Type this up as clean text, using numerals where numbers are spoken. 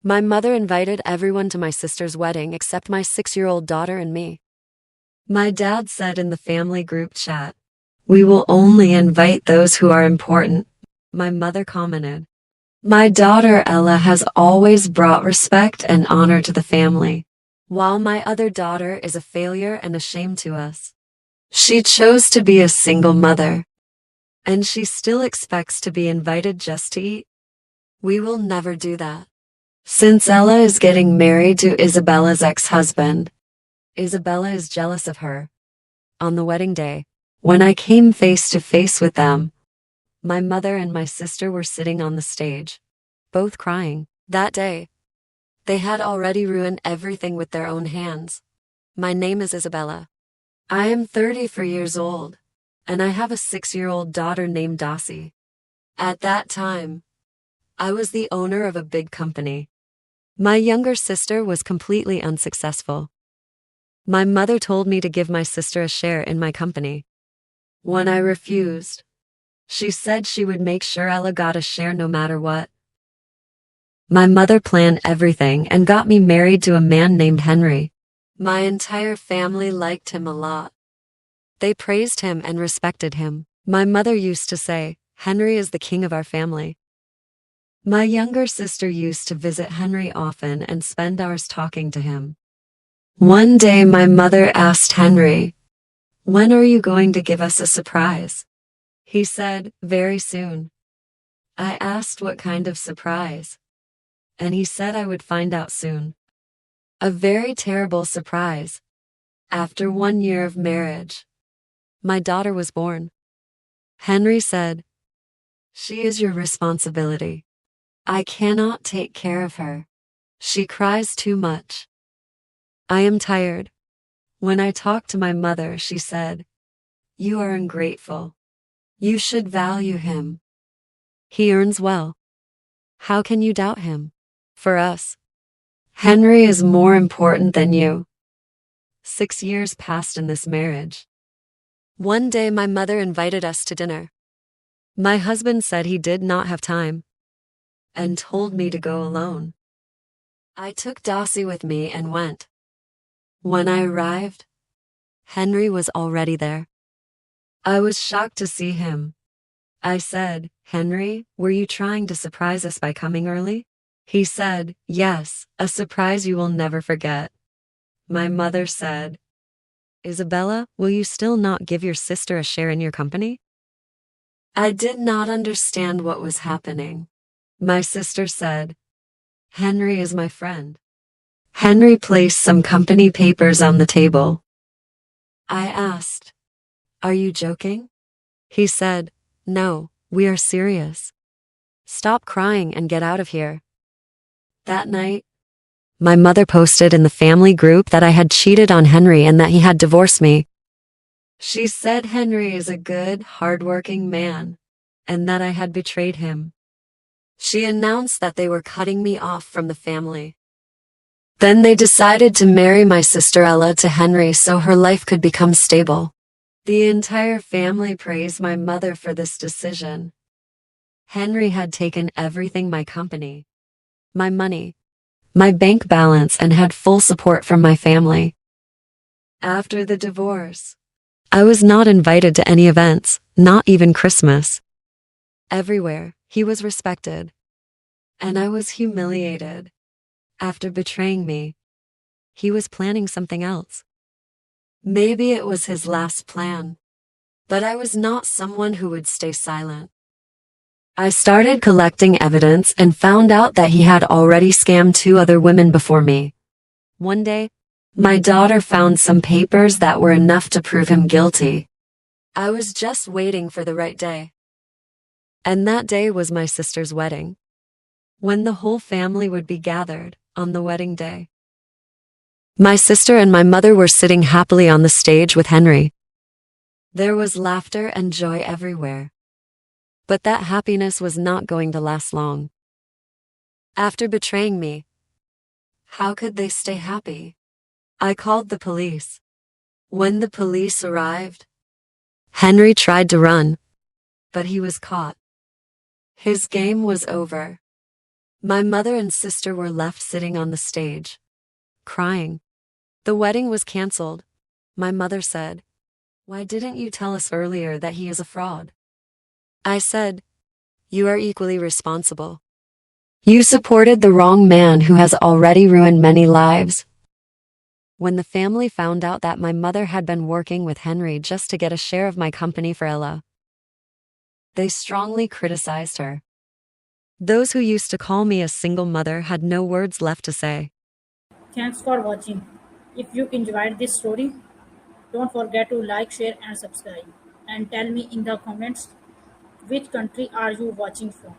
My mother invited everyone to my sister's wedding except my 6-year-old daughter and me. My dad said in the family group chat, "We will only invite those who are important." My mother commented, "My daughter Ella has always brought respect and honor to the family, while my other daughter is a failure and a shame to us. She chose to be a single mother, and she still expects to be invited just to eat. We will never do that." Since Ella is getting married to Isabella's ex-husband, Isabella is jealous of her. On the wedding day, when I came face to face with them, my mother and my sister were sitting on the stage, both crying. That day, they had already ruined everything with their own hands. My name is Isabella. I am 34 years old, and I have a 6-year-old daughter named Dossie. At that time, I was the owner of a big company. My younger sister was completely unsuccessful. My mother told me to give my sister a share in my company. When I refused, she said she would make sure Ella got a share no matter what. My mother planned everything and got me married to a man named Henry. My entire family liked him a lot. They praised him and respected him. My mother used to say, "Henry is the king of our family." My younger sister used to visit Henry often and spend hours talking to him. One day my mother asked Henry, "When are you going to give us a surprise?" He said, "Very soon." I asked what kind of surprise, and he said I would find out soon. A very terrible surprise. After 1 year of marriage, my daughter was born. Henry said, "She is your responsibility. I cannot take care of her. She cries too much. I am tired." When I talked to my mother, she said, "You are ungrateful. You should value him. He earns well. How can you doubt him? For us, Henry is more important than you." 6 years passed in this marriage. One day my mother invited us to dinner. My husband said he did not have time and told me to go alone. I took Dossie with me and went. When I arrived, Henry was already there. I was shocked to see him. I said, "Henry, were you trying to surprise us by coming early?" He said, "Yes, a surprise you will never forget." My mother said, "Isabella, will you still not give your sister a share in your company?" I did not understand what was happening. My sister said, "Henry is my friend." Henry placed some company papers on the table. I asked, "Are you joking?" He said, "No, we are serious. Stop crying and get out of here." That night, my mother posted in the family group that I had cheated on Henry and that he had divorced me. She said Henry is a good, hardworking man, and that I had betrayed him. She announced that they were cutting me off from the family. Then they decided to marry my sister Ella to Henry so her life could become stable. The entire family praised my mother for this decision. Henry had taken everything: my company, my money, my bank balance, and had full support from my family. After the divorce, I was not invited to any events, not even Christmas. Everywhere, he was respected, and I was humiliated. After betraying me, he was planning something else. Maybe it was his last plan, but I was not someone who would stay silent. I started collecting evidence and found out that he had already scammed 2 other women before me. One day, my daughter found some papers that were enough to prove him guilty. I was just waiting for the right day. And that day was my sister's wedding, when the whole family would be gathered on the wedding day. My sister and my mother were sitting happily on the stage with Henry. There was laughter and joy everywhere. But that happiness was not going to last long. After betraying me, how could they stay happy? I called the police. When the police arrived, Henry tried to run, but he was caught. His game was over. My mother and sister were left sitting on the stage, crying. The wedding was canceled. My mother said, "Why didn't you tell us earlier that he is a fraud?" I said, "You are equally responsible. You supported the wrong man who has already ruined many lives." When the family found out that my mother had been working with Henry just to get a share of my company for Ella, they strongly criticized her. Those who used to call me a single mother had no words left to say. Thanks for watching. If you enjoyed this story, don't forget to like, share, and subscribe. And tell me in the comments which country are you watching from.